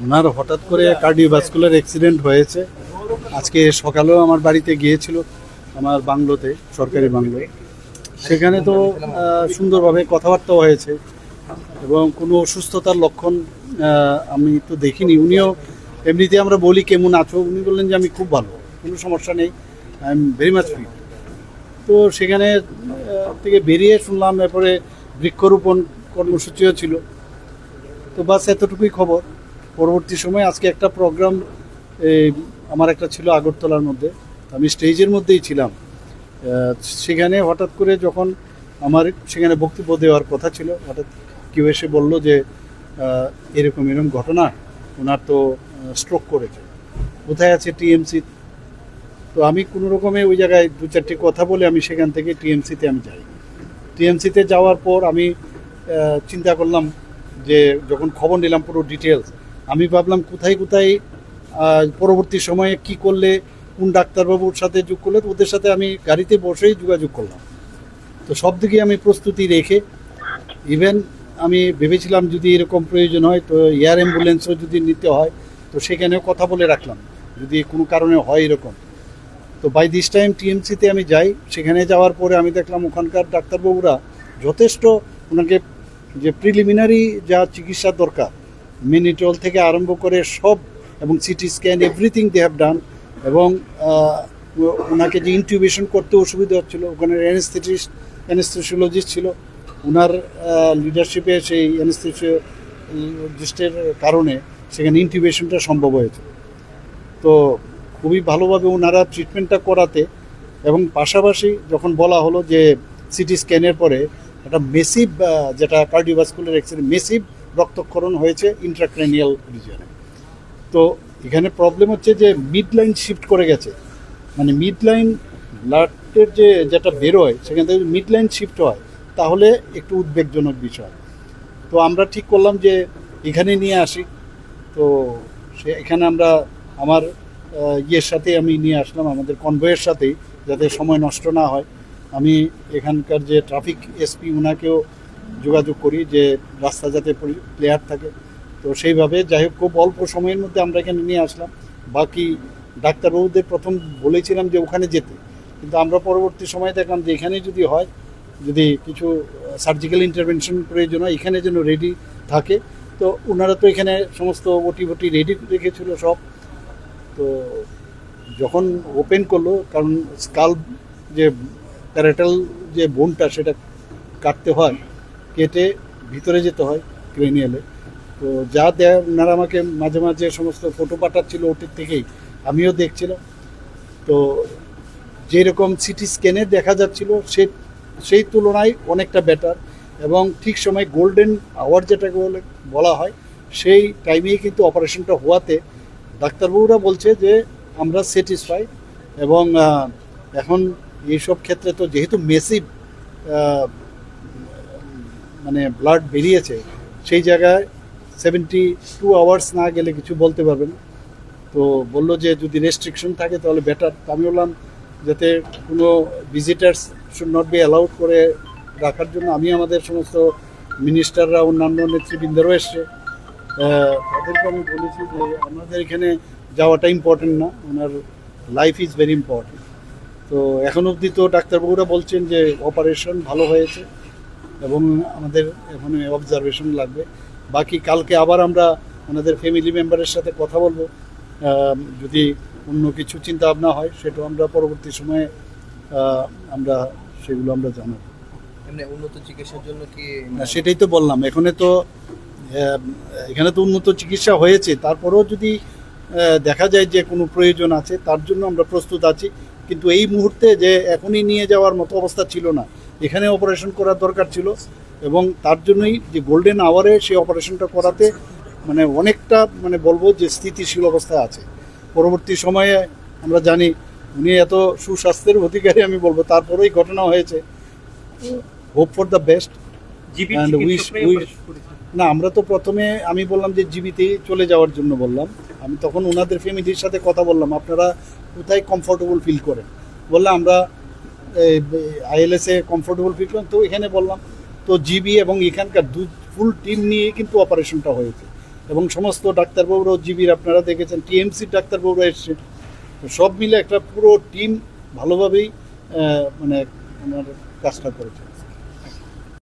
ওনার হঠাৎ করে cardiovascular accident হয়েছে। আজকে সকালেও আমার বাড়িতে গিয়েছিল, আমার বাংলোতে, সরকারি বাংলোয়। সেখানে তো সুন্দরভাবে কথাবার্তা হয়েছে এবং কোনো অসুস্থতার লক্ষণ আমি তো দেখিনি। উনিও এমনিতে আমরা বলি কেমন আছো, উনি বললেন যে আমি খুব ভালো, কোনো সমস্যা নেই, I am very much fit. তো সেখানে থেকে বেরিয়ে শুনলাম এরপরে বৃক্ষরোপণ কর্মসূচিও ছিল। তো বাস এতটুকুই খবর। পরবর্তী সময় আজকে একটা প্রোগ্রাম আমার একটা ছিল আগরতলার মধ্যে, আমি স্টেজের মধ্যেই ছিলাম। সেখানে হঠাৎ করে যখন আমার সেখানে বক্তব্য দেওয়ার কথা ছিল, হঠাৎ কেউ এসে বললো যে এরকম এরকম ঘটনা, ওনার তো স্ট্রোক করেছে, কোথায় আছে টিএমসি। তো আমি কোনো রকমে ওই জায়গায় দু চারটি কথা বলে আমি সেখান থেকে টিএমসিতে আমি যাই। টিএমসিতে যাওয়ার পর আমি চিন্তা করলাম যে যখন খবর নিলাম পুরো ডিটেলস, আমি ভাবলাম কোথায় কোথায় পরবর্তী সময়ে কি করলে, কোন ডাক্তারবাবুর সাথে যোগ করলে, তো ওদের সাথে আমি গাড়িতে বসেই যোগাযোগ করলাম। তো সব দিকে আমি প্রস্তুতি রেখে, ইভেন আমি ভেবেছিলাম যদি এরকম প্রয়োজন হয় তো এয়ার অ্যাম্বুলেন্সও যদি নিতে হয় তো সেখানেও কথা বলে রাখলাম যদি কোনো কারণে হয় এরকম। তো বাই দিস টাইম টিএমসিতে আমি যাই। সেখানে যাওয়ার পরে আমি দেখলাম ওখানকার ডাক্তারবাবুরা যথেষ্ট, ওনাকে যে প্রিলিমিনারি যা চিকিৎসা দরকার, মিনিটল থেকে আরম্ভ করে সব, এবং CT scan everything they have done. এবং ওনাকে যে ইনটিউবেশন করতে অসুবিধা হচ্ছিলো, ওখানে অ্যানেস্থেসিওলজিস্ট ছিল, ওনার লিডারশিপে সেই অ্যানেস্থেসিওলজিস্টের কারণে সেখানে ইনটিউবেশনটা সম্ভব হয়েছে। তো খুবই ভালোভাবে ওনারা ট্রিটমেন্টটা করাতে, এবং পাশাপাশি যখন বলা হলো যে সিটি স্ক্যানের পরে একটা মেসিভ, যেটা কার্ডিওভাস্কুলার অ্যাক্সিডেন্ট, মেসিভ রক্তক্ষরণ হয়েছে ইন্ট্রাক্রেনিয়াল রিজিয়নে। তো এখানে প্রবলেম হচ্ছে যে মিড লাইন শিফট করে গেছে, মানে মিড লাইন ব্লাডের যেটা বেরোয় সেখান থেকে মিড লাইন শিফট হয় তাহলে একটু উদ্বেগজনক বিষয়। তো আমরা ঠিক করলাম যে এখানে নিয়ে আসি। তো এখানে আমরা আমার ইয়ের সাথে আমি নিয়ে আসলাম, আমাদের কনভয়ের সাথেই, যাতে সময় নষ্ট না হয়। আমি এখানকার যে ট্রাফিক এসপি ওনাকেও যোগাযোগ করি যে রাস্তা যাতে ক্লিয়ার থাকে। তো সেইভাবে যাই হোক খুব অল্প সময়ের মধ্যে আমরা এখানে নিয়ে আসলাম। বাকি ডাক্তারবাবুদের প্রথম বলেছিলাম যে ওখানে যেতে, কিন্তু আমরা পরবর্তী সময় দেখলাম যে এখানে যদি হয়, যদি কিছু সার্জিক্যাল ইন্টারভেনশন প্রয়োজন হয় এখানে যেন রেডি থাকে। তো ওনারা তো এখানে সমস্ত ওটি রেডি রেখেছিল সব। তো যখন ওপেন করলো, কারণ স্কাল যে প্যারাটাল যে বোনটা সেটা কাটতে হয়, কেটে ভিতরে যেতে হয় ক্রেনিয়ালে। তো যা দেয় ওনারা আমাকে মাঝে মাঝে সমস্ত ফটো পাঠাচ্ছিল ওটির থেকেই, আমিও দেখছিলাম। তো যেরকম সিটি স্ক্যানে দেখা যাচ্ছিল সেই তুলনায় অনেকটা বেটার, এবং ঠিক সময় গোল্ডেন আওয়ার যেটাকে বলা হয় সেই টাইমেই কিন্তু অপারেশনটা হওয়াতে ডাক্তারবাবুরা বলছে যে আমরা স্যাটিসফাই। এবং এখন এইসব ক্ষেত্রে তো যেহেতু মেসিভ মানে ব্লাড বেরিয়েছে, সেই জায়গায় 72 আওয়ার্স না গেলে কিছু বলতে পারবে না। তো বললো যে যদি রেস্ট্রিকশন থাকে তাহলে বেটার। আমি বললাম যাতে কোনো visitors should not be allowed করে রাখার জন্য আমি আমাদের সমস্ত মিনিস্টাররা, অন্যান্য নেতৃবৃন্দরও এসছে, তাদেরকে আমি বলেছি যে আমাদের এখানে যাওয়াটা ইম্পর্টেন্ট না, ওনার লাইফ ইজ ভেরি ইম্পর্টেন্ট। তো এখন অবধি তো ডাক্তারবাবুরা বলছেন যে অপারেশন ভালো হয়েছে এবং আমাদের এখন অবজারভেশন লাগবে। বাকি কালকে আবার আমরা ওনাদের ফ্যামিলি মেম্বারের সাথে কথা বলবো, যদি অন্য কিছু চিন্তা ভাবনা হয় সেটাও আমরা পরবর্তী সময়ে আমরা সেগুলো আমরা জানাবো। উন্নত চিকিৎসার জন্য কি? সেটাই তো বললাম, এখানে তো উন্নত চিকিৎসা হয়েছে, তারপরেও যদি দেখা যায় যে কোনো প্রয়োজন আছে তার জন্য আমরা প্রস্তুত আছি। কিন্তু এই মুহূর্তে যে এখনই নিয়ে যাওয়ার মতো অবস্থা ছিল না, এখানে অপারেশন করার দরকার ছিল, এবং তার জন্যই যে গোল্ডেন আওয়ারে সেই অপারেশনটা করাতে মানে অনেকটা মানে বলবো যে স্থিতিশীল অবস্থায় আছে। পরবর্তী সময়ে আমরা জানি উনি এত সুস্বাস্থ্যের অধিকারী, আমি বলবো তারপরেই ঘটনা হয়েছে। Hope for the best. না, আমরা তো প্রথমে আমি বললাম যে জিবিতেই চলে যাওয়ার জন্য বললাম। আমি তখন ওনাদের ফ্যামিলির সাথে কথা বললাম, আপনারা কোথায় কমফোর্টেবল ফিল করেন? বললাম আমরা আইএলএসে কমফোর্টেবল ফিল করেন। তো এখানে বললাম তো জিবি এবং এখানকার ফুল টিম নিয়ে কিন্তু অপারেশনটা হয়েছে। এবং সমস্ত ডাক্তারবাবুরাও জিবির আপনারা দেখেছেন, টিএমসির ডাক্তারবাবুরা এসছে, তো সব মিলে একটা পুরো টিম ভালোভাবেই মানে আমার কাজটা করেছে।